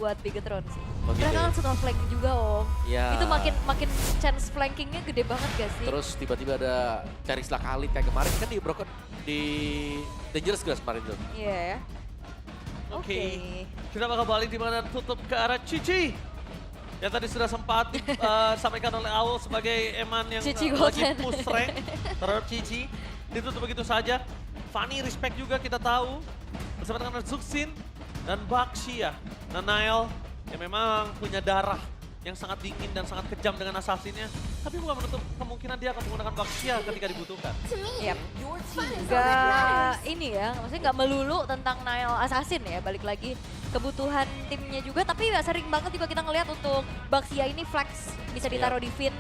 buat Bigetron sih. Oh, gitu Mereka ya? kan suka flank juga Om. Ya. Itu makin chance flankingnya gede banget gak sih? Terus tiba-tiba ada Charisla Khalid kayak kemarin kan di Broken di Dangerous Grass kemarin tuh. Iya ya. Oke. Kita bakal balik di mana tutup ke arah Cici. Yang tadi sudah sempat disampaikan oleh Aul sebagai Eman yang Cici lagi Golden. push rank terhadap Cici. Ditutup begitu saja. Fanny respect juga kita tahu. Bersama dengan Zuxin dan Baxia. Dan Nail yang memang punya darah yang sangat dingin dan sangat kejam dengan assassinnya. Tapi bukan menutup kemungkinan dia akan menggunakan Baxia ketika dibutuhkan. Yap. Gak ini ya, maksudnya gak melulu tentang Nile Assassin ya, balik lagi kebutuhan timnya juga, tapi ya sering banget juga kita ngelihat untuk Baxia ini flex, bisa ditaruh di Finn.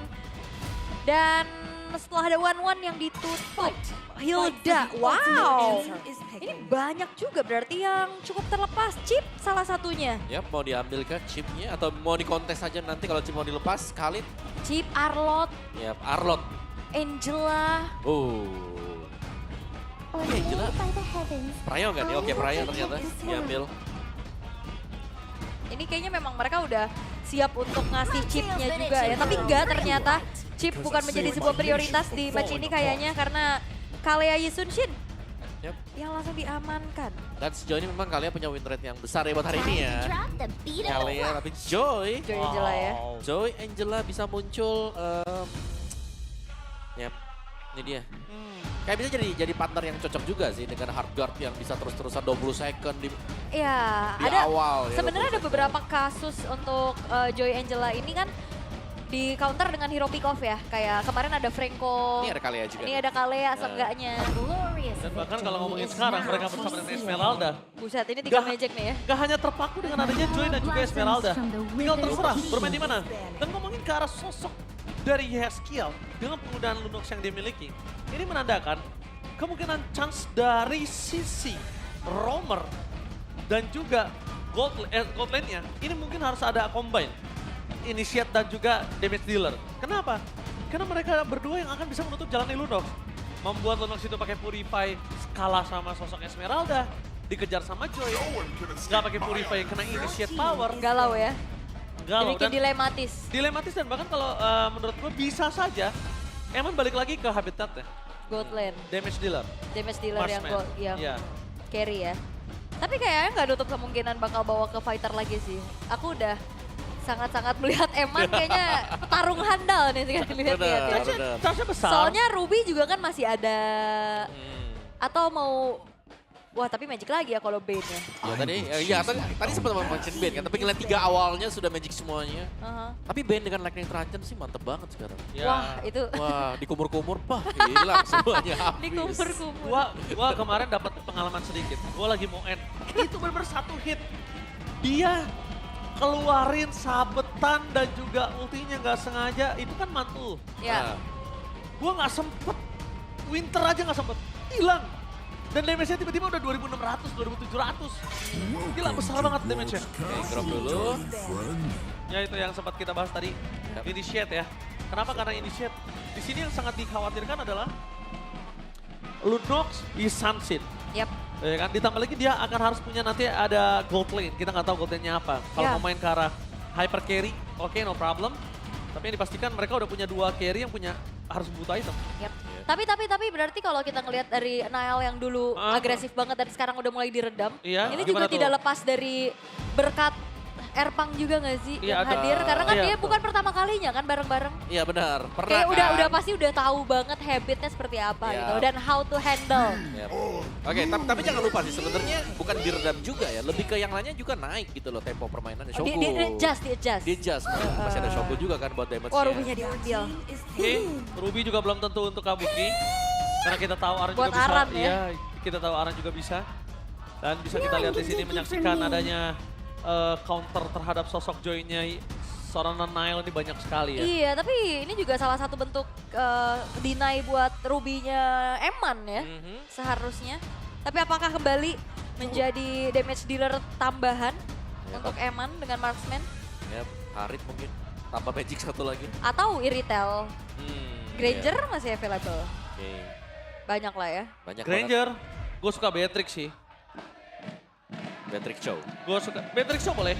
Dan setelah ada 1-1 yang ditutup, Hilda, wow! Ini banyak juga berarti yang cukup terlepas, Chip salah satunya. Ya mau diambil ke chipnya atau mau dikontes aja nanti kalau chip mau dilepas Khalid. Chip, Arlot, Ya Arlot. Angela, Oh. Oke Angela. Prayo kan ya? Oke Prayo ternyata diambil. ini kayaknya memang mereka udah siap untuk ngasih chipnya juga ya. Tapi enggak, ternyata chip bukan menjadi sebuah prioritas di match ini kayaknya karena Kalea Yisunshin Yap. yang langsung diamankan. Dan sejauh ini memang kalian punya win rate yang besar ya buat hari ini ya. Kalian tapi Joy. Joy Angela ya. Joy Angela bisa muncul. Yap. Ini dia. Kayak bisa jadi partner yang cocok juga sih dengan hard guard yang bisa terus-terusan 20 second di Iya, Di ada awal ya, sebenarnya ada 20 beberapa kasus untuk Joy Angela ini kan di counter dengan hero pick off ya. Kayak kemarin ada Franco, Ini ada Kalea juga. ini ada Kalea seenggaknya. Dan bahkan kalau ngomongin sekarang mereka bersama dengan Esmeralda. Buset, ini 3 Gak- magic nih ya. Gak hanya terpaku dengan adanya Joy dan juga Esmeralda. Tinggal terserah bermain di mana. Dan ngomongin ke arah sosok dari Yeskiel dengan penggunaan Lunox yang dia miliki. Ini menandakan kemungkinan chance dari sisi Roamer dan juga Gold Lane-nya. Ini mungkin harus ada combine. Initiate dan juga damage dealer. Kenapa? Karena mereka berdua yang akan bisa menutup jalan di Lunox. Membuat Lunox itu pakai Purify kalah sama sosok Esmeralda. Dikejar sama Joy. Gak pakai Purify kena Initiate Power. Galau ya. Galau. Bikin Dan dilematis. dilematis dan bahkan kalau menurut gue bisa saja emang balik lagi ke habitatnya. Gold lane, Damage dealer. damage dealer yang Marksman. gold, yang Iya. carry ya. Tapi kayaknya nggak nutup kemungkinan bakal bawa ke fighter lagi sih. Aku udah sangat-sangat melihat Eman kayaknya tarung handal nih kan dilihat-lihat ya. Benar. Chance besar. Soalnya Ruby juga kan masih ada. Hmm. Atau mau, wah tapi magic lagi ya kalau Bane-nya. Ya tadi sempat mention Bane kan, tapi ngeliat 3 awalnya sudah magic semuanya. Aha. Tapi Bane dengan Lightning Truncheon sih mantep banget sekarang. Ya. Wah itu Wah, dikumur-kumur, bah hilang semuanya habis. dikumur-kumur. Gua kemarin dapat pengalaman sedikit. Gua lagi mau end. Itu benar-benar satu hit. Dia keluarin sabetan dan juga ultinya nggak sengaja. Itu kan mantul. Ya. Nah, Gua nggak sempet. Winter aja nggak sempet. Hilang. Dan damage-nya tiba-tiba udah 2600, 2700. Gila besar banget damage-nya. Oke, drop dulu. Ya itu yang sempat kita bahas tadi. Yap. Initiate ya. Kenapa? Karena initiate. Di sini yang sangat dikhawatirkan adalah Lunox di Sunset. Yap. Ya kan? Ditambah lagi dia akan harus punya nanti ada gold lane. Kita nggak tahu gold lane-nya apa. Kalau Ya. mau main ke arah hyper carry, oke no problem. Tapi yang dipastikan mereka udah punya 2 carry yang punya harus butuh item. Yap. Tapi berarti kalau kita ngelihat dari Nile yang dulu agresif banget dan sekarang udah mulai diredam, Iya, ini gimana juga tuh? tidak lepas dari berkat Erpang juga nggak sih Iya, yang ada. hadir? Karena kan Iya, dia betul. bukan pertama kalinya kan bareng-bareng. Iya benar. Pernah Kayak kan? udah pasti udah tahu banget habitnya seperti apa Iya. gitu dan how to handle. Yap. Oke, tapi jangan lupa sih sebenarnya bukan diredam juga ya, lebih ke yang lainnya juga naik gitu loh tempo permainannya. Di Shogun. adjust. Di adjust. Masih ada Shogun juga kan buat damage-nya. Wah, Ruby-nya diambil. Oke, Ruby juga belum tentu untuk Kabuki. Karena kita tahu Aran Buat juga bisa. Aran ya. Iya, kita tahu Aran juga bisa. Dan bisa kita lihat di sini menyaksikan adanya counter terhadap sosok Joy-nya seorang Nile ini banyak sekali ya. Iya, tapi ini juga salah satu bentuk deny buat Ruby-nya Eman ya, seharusnya. Tapi apakah kembali menjadi damage dealer tambahan Ya, untuk Eman dengan Marksman? Yap, Harit mungkin. Tambah magic satu lagi. Atau Iritel? Granger Iya. masih available? Oke. Banyak lah ya. Banyak banget. Granger, gue suka Beatrix sih. Patrick Chow. Gue suka, Beatrix Show boleh.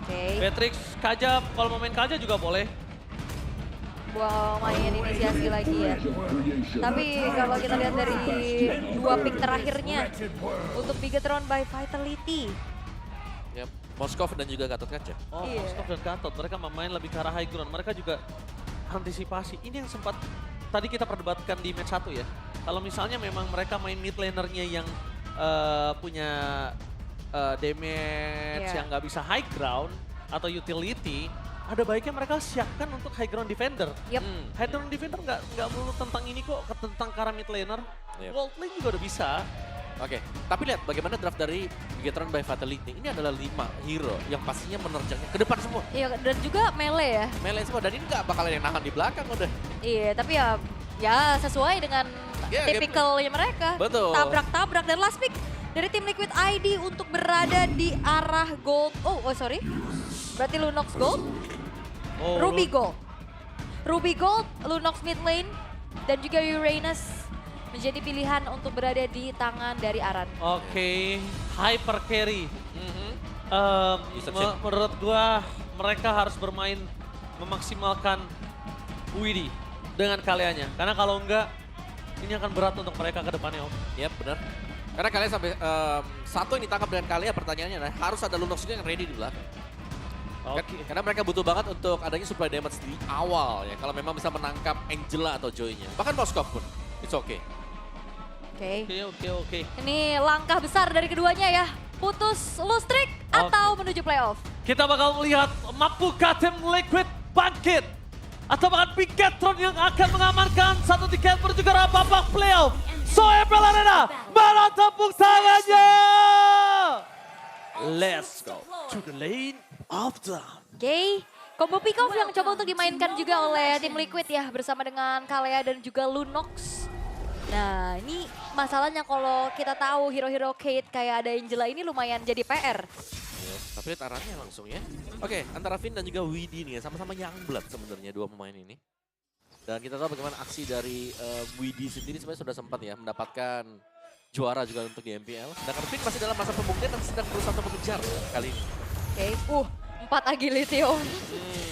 Oke, Patrick, Kaja, kalau mau main Kaja juga boleh. buang main inisiasi lagi ya. Tapi kalau kita lihat dari 2 pick terakhirnya untuk Bigetron by Vitality. Ya, Moskov dan juga Gatot Kaca. Oh, Iya. Moskov dan Gatot, mereka main lebih ke arah high ground. Mereka juga antisipasi. Ini yang sempat tadi kita perdebatkan di match 1 ya. Kalau misalnya memang mereka main mid lanernya yang punya damage Iya. yang nggak bisa high ground atau utility, ada baiknya mereka siapkan untuk high ground defender. Yep. High ground defender nggak melulu tentang ini kok, tentang cara mid laner. Yep. Gold lane juga udah bisa. Oke, tapi lihat bagaimana draft dari Bigetron by Vitality. Ini adalah 5 hero yang pastinya menerjangnya ke depan semua. Iya, dan juga melee ya. Melee semua, dan ini nggak bakal ada yang nahan di belakang udah. Iya, tapi ya sesuai dengan Iya, tipikalnya mereka. Betul. Tabrak-tabrak dan last pick dari tim Liquid ID untuk berada di arah gold. Oh sorry. Berarti Lunox gold, Oh, Ruby gold. Ruby gold, Lunox mid lane, dan juga Uranus menjadi pilihan untuk berada di tangan dari Aran. Oke, hyper carry. Mhm. Bisa check. Menurut gua mereka harus bermain memaksimalkan Widi dengan kaliannya. Karena kalau enggak, ini akan berat untuk mereka ke depannya, Om. Yap, benar. Karena kalian sampai satu yang ditangkap dengan kalian, pertanyaannya adalah harus ada Lunox juga yang ready di belakang. Oke. Karena mereka butuh banget untuk adanya supply damage di awal ya. Kalau memang bisa menangkap Angela atau Joy-nya. Bahkan Moskov pun, it's okay. Oke. Oke. Ini langkah besar dari keduanya ya. Putus lose streak atau menuju playoff. Kita bakal melihat mampukah tim Liquid bangkit? Atau bahkan Bigetron yang akan mengamankan satu tiket menuju ke arah babak playoff. Soebel Arena, mana tepuk tangannya? Let's go to the lane of the... Oke, combo pick off yang coba untuk dimainkan juga oleh tim Liquid ya bersama dengan Kalea dan juga Lunox. Nah ini masalahnya kalau kita tahu hero-hero Kate kayak ada Angela ini lumayan jadi PR. Yes, tapi lihat arahnya langsung ya. Oke, antara Finn dan juga Widi nih ya, sama-sama Youngblood sebenarnya dua pemain ini. Dan kita tahu bagaimana aksi dari Widi sendiri sebenarnya sudah sempat ya mendapatkan juara juga untuk di MPL. Sedangkan Finn masih dalam masa pembuktian dan sedang berusaha untuk mengejar kali ini. Oke, 4 agility on.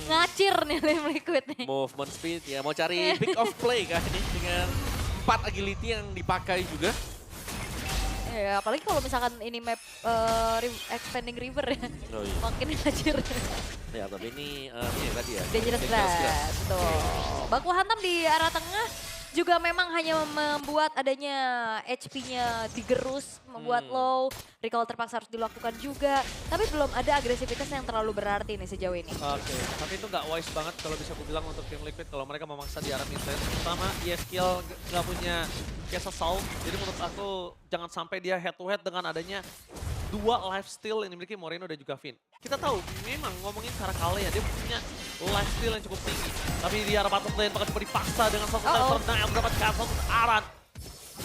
Ngacir nih tim Liquid nih. Movement speed ya, mau cari pick off play kah ini dengan 4 agility yang dipakai juga. Ya, apalagi kalau misalkan ini map expanding river ya. Oh iya. Makin ngacir. Ya, tapi ini tadi ya. Dangerous Blast. Betul. Baku hantam di arah tengah juga memang hanya membuat adanya HP-nya digerus, membuat low, recall terpaksa harus dilakukan juga. Tapi belum ada agresivitas yang terlalu berarti nih sejauh ini. Oke, tapi itu nggak wise banget kalau bisa aku bilang untuk tim Liquid kalau mereka memaksa di arah mid lane. Pertama, skill nggak punya case assault, jadi menurut aku jangan sampai dia head to head dengan adanya 2 lifesteal yang dimiliki Moreno dan juga Finn. Kita tahu memang ngomongin cara Kalea dia punya lifesteal yang cukup tinggi. Tapi di arah bottom lane bakal coba dipaksa dengan satu telepon yang mendapatkan satu Aran.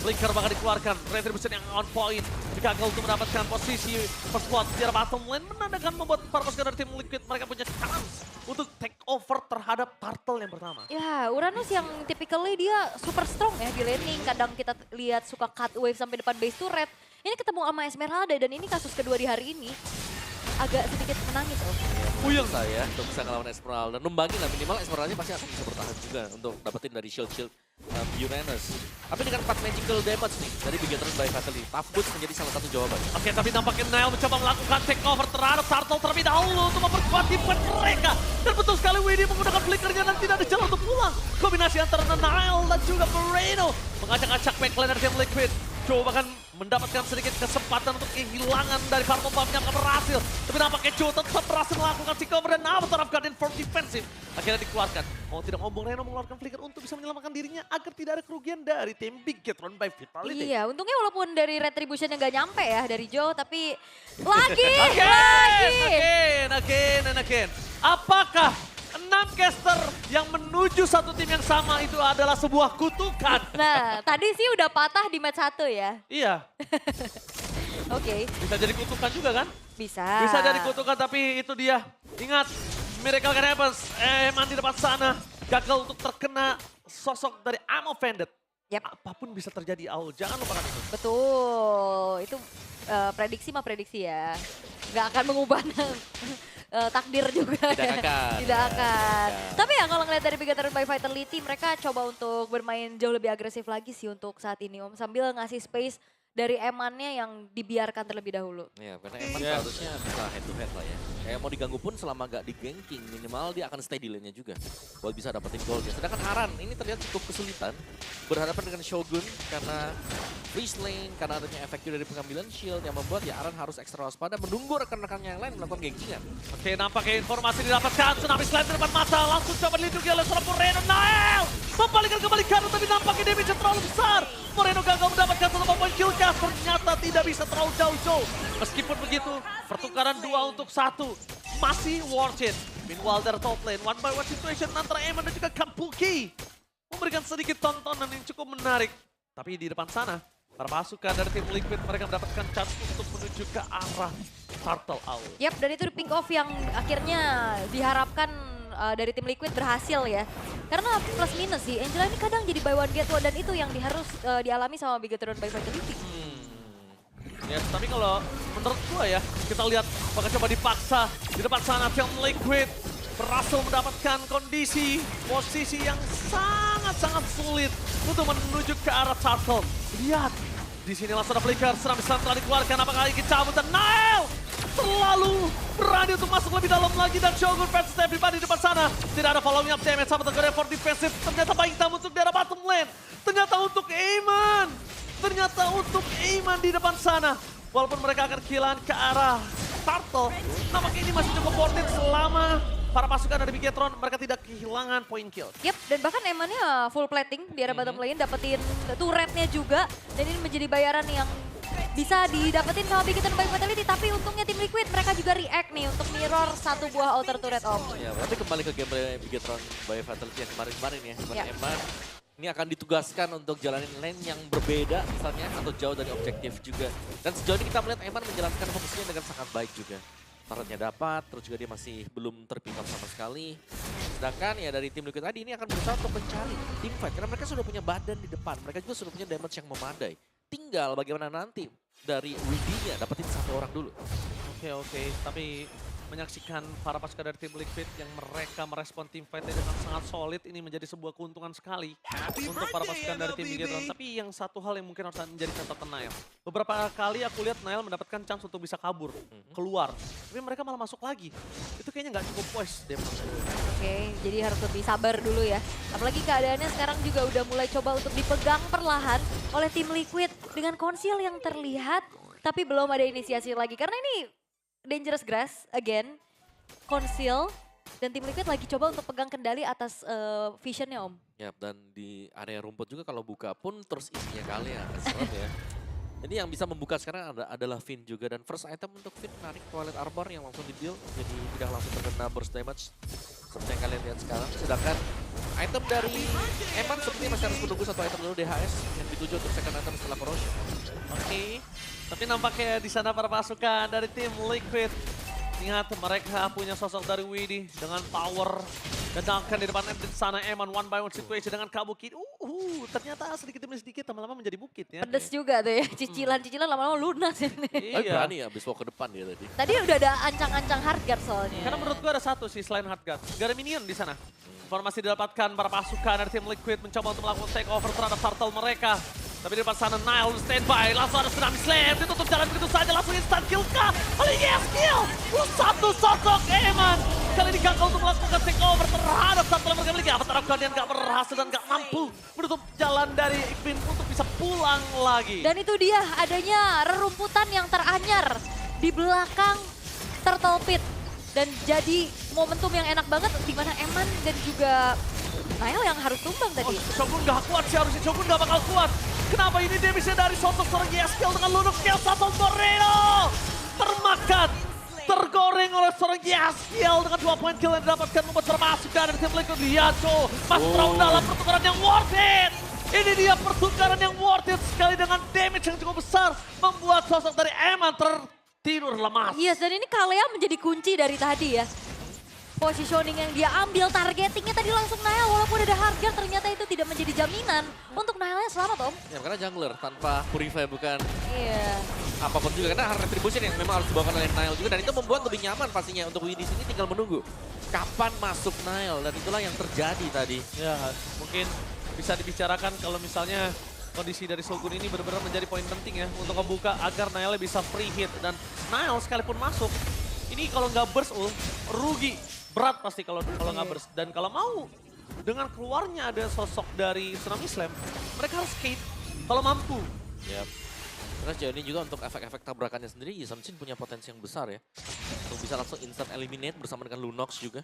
Blinker bakal dikeluarkan, Retribution yang on point. Gagal untuk mendapatkan posisi first blood di arah bottom lane. Menandakan membuat para pasukan dari tim Liquid mereka punya chance untuk take over terhadap turtle yang pertama. Ya, Uranus yang typically dia super strong ya di laning. Kadang kita lihat suka cut wave sampai depan base turret. Ini ketemu sama Esmeralda dan ini kasus kedua di hari ini. Agak sedikit menangis loh. Puyeng saya untuk bisa ngelawan Esmeralda. Numbangin lah minimal Esmeralda pasti akan bisa bertahan juga untuk dapetin dari shield-shield Uranus. Tapi dengan 4 magical damage nih dari Bigetron by Vitality, Tough Boots menjadi salah satu jawaban. Oke, tapi nampaknya Nile mencoba melakukan take over terhadap Turtle terlebih dahulu untuk memperkuat tim mereka. Dan betul sekali Widi menggunakan flickernya dan tidak ada jalan untuk pulang. Kombinasi antara Nile dan juga Moreno mengacak-acak backline dari tim Liquid. Joe bahkan mendapatkan sedikit kesempatan untuk kehilangan dari Purple Bomb yang berhasil. Tapi nampaknya Joe tetap berhasil melakukan si cover dan Avatar of Guardian for defensive. Akhirnya dikeluarkan. Mau tidak mau Moreno mengeluarkan flicker untuk bisa menyelamatkan dirinya agar tidak ada kerugian dari tim Bigetron by Vitality. Iya, untungnya walaupun dari Retribution yang gak nyampe ya dari Joe, tapi lagi. Again. Apakah 6 caster yang menuju satu tim yang sama itu adalah sebuah kutukan? Nah, tadi sih udah patah di match 1 ya. Iya, Oke, bisa jadi kutukan juga kan? bisa. Bisa jadi kutukan tapi itu dia. Ingat, miracle can happen. Eman di depan sana gagal untuk terkena sosok dari I'm Offended. Yap. Apapun bisa terjadi, Aul. Jangan lupakan itu. Betul, itu prediksi mah prediksi ya. Nggak akan mengubah takdir juga. Tidak akan. Tidak akan. Tidak. Tapi ya kalau ngeliat dari Begator by Vitality, mereka coba untuk bermain jauh lebih agresif lagi sih untuk saat ini Om. Sambil ngasih space dari Emannya yang dibiarkan terlebih dahulu. Ya, karena Eman seharusnya bisa head to head lah ya. Kayak mau diganggu pun selama gak di-ganking, minimal dia akan stay di lane-nya juga. Buat bisa dapetin gold ya. Sedangkan Aran ini terlihat cukup kesulitan. Berhadapan dengan Shogun karena freeze lane, karena adanya efek dari pengambilan shield yang membuat ya Aran harus ekstra waspada menunggu rekan-rekannya yang lain melakukan gankingan. Oke, nampaknya informasi didapatkan. Tsunami Slam di depan mata. Langsung coba dilindungi oleh seorang Moreno. Nael membalikkan kembali kanan, tapi nampaknya damage terlalu besar. Moreno gagal mendapatkan satu poin kill cast. Ternyata tidak bisa terlalu jauh-jauh. Meskipun begitu, pertukaran 2 untuk 1 masih worth it. Meanwhile dari top lane, 1-by-1 situation antara Eman dan juga Kampuki memberikan sedikit tontonan yang cukup menarik. Tapi di depan sana, para pasukan dari tim Liquid mereka mendapatkan chance untuk menuju ke arah Turtle Owl. Yap, dan itu pick off yang akhirnya diharapkan dari tim Liquid berhasil ya. Karena plus minus sih, Angela ini kadang jadi buy one get one dan itu yang harus dialami sama Bigatron by Vitality. Ya, tapi kalau menurut gua ya, kita lihat bakal coba dipaksa di depan sana tim Liquid berhasil mendapatkan kondisi posisi yang sangat-sangat sulit untuk menuju ke arah Turtle. Lihat, di sini langsung ada flicker, seram telah dikeluarkan, apakah ingin cabut dan Nail terlalu berani untuk masuk lebih dalam lagi dan Shogun versus everybody di depan sana. Tidak ada following up damage sama Tegor for defensive. Ternyata baik tamu untuk daerah bottom lane. Ternyata untuk Eman. Ternyata untuk Eman di depan sana. Walaupun mereka akan kehilangan ke arah Turtle, nampaknya ini masih cukup worth it selama para pasukan dari Bigetron mereka tidak kehilangan poin kill. Yap, dan bahkan Emannya full plating di area bottom lane, dapetin turretnya juga. Dan ini menjadi bayaran yang bisa didapetin sama Bigetron by Vitality. Tapi untungnya tim Liquid mereka juga react nih untuk mirror satu buah outer turret Om. Ya, berarti kembali ke gameplay Bigetron by Vitality yang kemarin-kemarin ya. Dimana Ya. Eman ini akan ditugaskan untuk jalanin lane yang berbeda misalnya atau jauh dari objektif juga. Dan sejauh ini kita melihat Eman menjalankan fungsinya dengan sangat baik juga. Targetnya dapat, terus juga dia masih belum terpick up sama sekali. Sedangkan ya dari tim Liquid tadi ini akan berusaha untuk mencari team fight. Karena mereka sudah punya badan di depan, mereka juga sudah punya damage yang memadai. Tinggal bagaimana nanti dari WD-nya dapetin satu orang dulu. Oke, tapi menyaksikan para pasukan dari tim Liquid yang mereka merespon tim fight-nya dengan sangat solid, ini menjadi sebuah keuntungan sekali untuk para pasukan dari tim Bigetron. Tapi yang satu hal yang mungkin harus menjadi catatan Nail. Beberapa kali aku lihat Nail mendapatkan chance untuk bisa kabur, keluar. Tapi mereka malah masuk lagi. Itu kayaknya nggak cukup puas deh. Oke, jadi harus lebih sabar dulu ya. Apalagi keadaannya sekarang juga udah mulai coba untuk dipegang perlahan oleh tim Liquid dengan konsil yang terlihat, tapi belum ada inisiasi lagi. Karena ini dangerous grass, again, konsil, dan tim Liquid lagi coba untuk pegang kendali atas visionnya Om. Ya, dan di area rumput juga kalau buka pun terus isinya kalian, serem ya. Jadi yang bisa membuka sekarang adalah Finn juga, dan first item untuk Finn menarik Twilight Arbor yang langsung di build, jadi tidak langsung terkena burst damage seperti yang kalian lihat sekarang. Sedangkan item dari Eman sepertinya masih harus menunggu satu item dulu DHS yang dituju untuk second item setelah corrosion. Oke, tapi nampaknya di sana para pasukan dari tim Liquid. Ingat mereka punya sosok dari Widdy dengan power. Sedangkan di depan di sana Eman 1-by-1 situation dengan Kabuki. Ternyata sedikit demi sedikit lama-lama menjadi bukit ya. Pedes juga tuh ya, cicilan-cicilan lama-lama lunas ini. Tapi berani ya abis walk ke depan dia tadi. Tadi udah ada ancang-ancang hard guard soalnya. Karena menurut gue ada satu sih selain hard guard. Gak ada minion di sana. Informasi didapatkan para pasukan dari tim Liquid mencoba untuk melakukan take over terhadap turtle mereka. Tapi di depan sana Nile standby, langsung ada Tsunami Slam, ditutup jalan begitu saja, langsung instant kill kah? Kali ini kill! Satu sosok Eman. Kali ini gagal untuk melakukan take over terhadap turtle mereka miliki. Avatar Guardian gak berhasil dan gak mampu menutup jalan dari Finn untuk bisa pulang lagi. Dan itu dia adanya rerumputan yang teranyar di belakang Turtle Pit. Dan jadi momentum yang enak banget di mana Eman dan juga Nile yang harus tumbang tadi. Shogun gak kuat sih, harusnya Shogun gak bakal kuat. Kenapa ini damage-nya dari sosok seorang Yeskiel dengan Lunok Skill satu Moreno. Termakan, tergoreng oleh seorang Yeskiel dengan 2 poin kill yang didapatkan membuat termasukkan dari tim Liquid. Lihat tuh, masuk terlalu dalam pertukaran yang worth it. Ini dia pertukaran yang worth it sekali dengan damage yang cukup besar. Membuat sosok dari Eman tertidur lemas. Yes, dan ini Kalea menjadi kunci dari tadi ya. positioning yang dia ambil, targetingnya tadi langsung Nile. Walaupun ada harga, ternyata itu tidak menjadi jaminan untuk Nile-nya selamat, Om. Ya karena jungler tanpa Purify bukan Iya. apapun juga. Karena retribution yang memang harus dibawakan oleh Nile juga. Dan itu membuat lebih nyaman pastinya untuk Widi sini tinggal menunggu kapan masuk Nile. Dan itulah yang terjadi tadi. Ya, mungkin bisa dibicarakan kalau misalnya kondisi dari Shogun ini benar-benar menjadi poin penting ya untuk membuka agar Nile bisa free hit. Dan Nile sekalipun masuk, ini kalau nggak burst ult, rugi. Berat pasti kalau nggak burst. Dan kalau mau dengan keluarnya ada sosok dari Tsunami Slam, mereka harus skate kalau mampu. Yap. Terus sejauh ini juga untuk efek-efek tabrakannya sendiri, Ysamchin punya potensi yang besar ya. Untuk bisa langsung instant eliminate bersama dengan Lunox juga.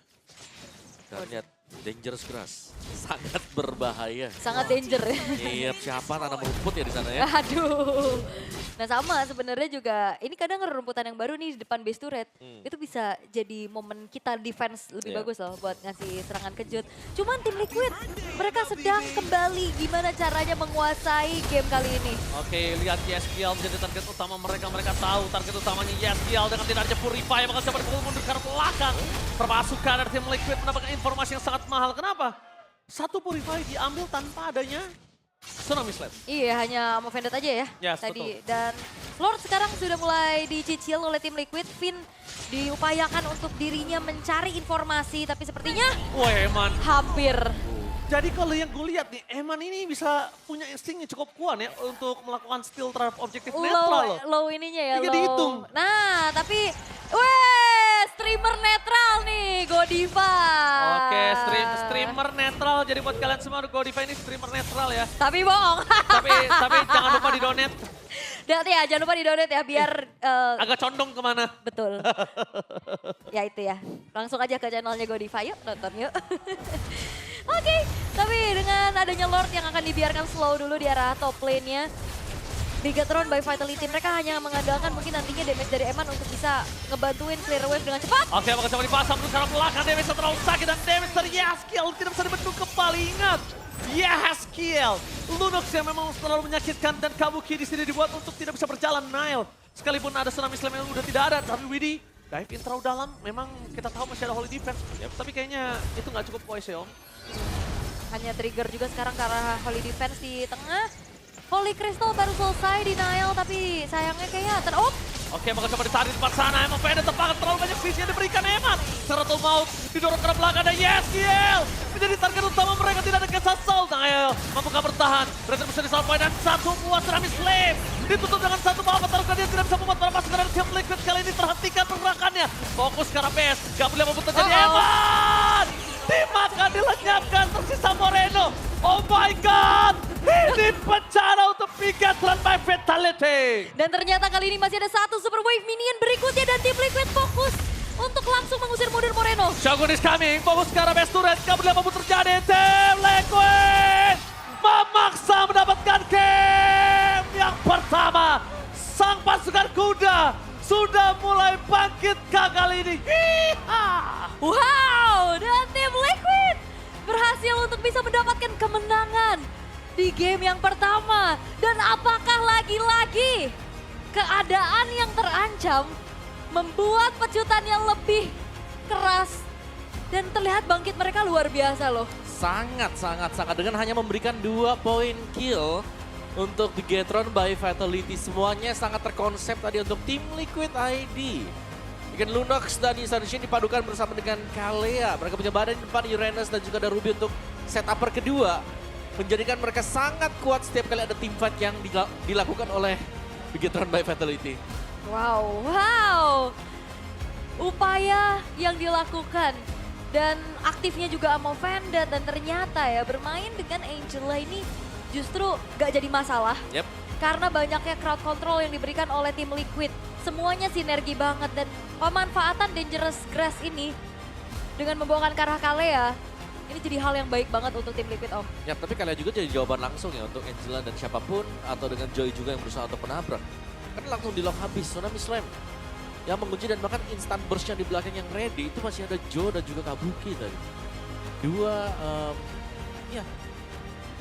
Dan lihat, dangerous grass. Sangat berbahaya. Sangat danger ya. Iya, siapa tanam rumput ya di sana ya? Aduh. Nah sama sebenarnya juga, ini kadang rumputan yang baru nih di depan base turret. Itu bisa jadi momen kita defense lebih Iya. bagus loh buat ngasih serangan kejut. Cuman tim Liquid, mereka sedang kembali gimana caranya menguasai game kali ini. Oke, lihat YSKL menjadi target utama mereka. Mereka tahu target utamanya YSKL dengan tidak ada Purify. Bakal coba dipukul mundur ke arah belakang. Termasuk dari tim Liquid mendapatkan informasi yang sangat mahal. Kenapa? Satu Purify diambil tanpa adanya Tsunami Slam. Iya, hanya mau Vendet aja ya Yes, tadi. betul. Dan Lord sekarang sudah mulai dicicil oleh tim Liquid. Finn diupayakan untuk dirinya mencari informasi, tapi sepertinya Wah, Eman. hampir. Jadi kalau yang gue lihat nih, Eman ini bisa punya instingnya cukup kuat ya untuk melakukan steal terhadap objektif netral loh. Low ininya ya, Ini low. dihitung. Nah, tapi streamer netral nih, Godiva. Oke, streamer netral. Jadi buat kalian semua, Godiva ini streamer netral ya. Tapi bohong. tapi jangan lupa di donate. Dan ya, jangan lupa di-donate ya, biar Agak condong kemana. betul. Ya itu ya. Langsung aja ke channelnya Godiva, yuk nonton yuk. Oke, tapi dengan adanya Lord yang akan dibiarkan slow dulu di arah top lane-nya. Bigatron by Vitality, mereka hanya mengandalkan mungkin nantinya damage dari Eman untuk bisa ngebantuin clear wave dengan cepat. Oke, bakal coba dipasang terus karena belakang damage terlalu sakit dan damage dari Yaskiel tidak bisa dibendung kembali. Ingat, Yaskiel, Lunox yang memang terlalu menyakitkan dan Kabuki di sini dibuat untuk tidak bisa berjalan. Nile, sekalipun ada Tsunami Slam yang udah tidak ada, tapi Widi dive in terlalu dalam. Memang kita tahu masih ada Holy Defense, tapi kayaknya itu nggak cukup wise ya Om. Hanya trigger juga sekarang karena Holy Defense di tengah. Holy Crystal baru selesai di Nile, tapi sayangnya kayaknya Oke, bakal coba ditarik di depan sana. Emang Fede terpakat terlalu banyak sisi yang diberikan Eman. Seratu maut didorong ke belakang ada Yaskiel. Menjadi target utama mereka, tidak ada Kesa Soul. Nile mampukah bertahan. Retribusi di Salpoy dan satu buat Tsunami Slave. Ditutup dengan satu bawah taruhkan dia tidak bisa membuat perapaan sekarang tim Liquid kali ini terhentikan pergerakannya. Fokus ke arah base. Gak boleh membuat terjadi Eman. Dimakan, dilenyapkan, tersisa Moreno. Oh my God. Ini bencana untuk Bigatron by Vitality. Dan ternyata kali ini masih ada satu super wave minion berikutnya dan tim Liquid fokus untuk langsung mengusir mundur Moreno. Shogun is coming, fokus ke arah base turret, gak boleh apa terjadi. Tim Liquid memaksa mendapatkan game yang pertama. Sang pasukan kuda sudah mulai bangkit kali ini. Wow, dan tim Liquid berhasil untuk bisa mendapatkan kemenangan di game yang pertama. Dan apakah lagi-lagi keadaan yang terancam membuat pecutan yang lebih keras dan terlihat bangkit mereka luar biasa loh. Sangat dengan hanya memberikan 2 poin kill untuk Bigatron by Vitality. Semuanya sangat terkonsep tadi untuk tim Liquid ID. Dengan Lunox dan Ysamchin dipadukan bersama dengan Kalea. Mereka punya badan di depan Uranus dan juga ada Ruby untuk setuper kedua. Menjadikan mereka sangat kuat setiap kali ada team fight yang dilakukan oleh Bigatron by Vitality. Wow. Upaya yang dilakukan dan aktifnya juga Amo Vendetta dan ternyata ya bermain dengan Angela ini justru gak jadi masalah. Yep. Karena banyaknya crowd control yang diberikan oleh tim Liquid. Semuanya sinergi banget dan pemanfaatan Dangerous Grass ini dengan membawakan ke arah Kalea. Ini jadi hal yang baik banget untuk tim Liquid, Om. Ya, tapi kalian juga jadi jawaban langsung ya untuk Angela dan siapapun atau dengan Joy juga yang berusaha untuk menabrak. Kan langsung di lock habis, Tsunami Slam yang mengunci dan bahkan instant burst-nya di belakang yang ready itu masih ada Joe dan juga Kabuki tadi. Dua, ya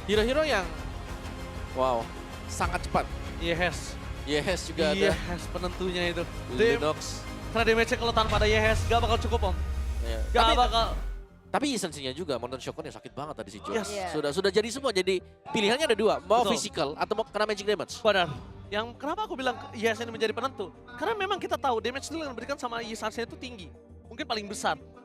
hero-hero yang wow sangat cepat. Yes. Yes juga ada. Yes, penentunya itu. Lunox. Karena damage-nya kalau tanpa ada Yes, gak bakal cukup Om. Ya. Gak bakal. Tapi esensinya juga, Molten Shogun yang sakit banget tadi si Joe. Yes. Iya. Sudah jadi semua, jadi pilihannya ada dua. Mau Betul. physical atau mau kena magic damage. Benar. Yang kenapa aku bilang IS ini menjadi penentu? Karena memang kita tahu damage deal yang diberikan sama IS itu tinggi. Mungkin paling besar.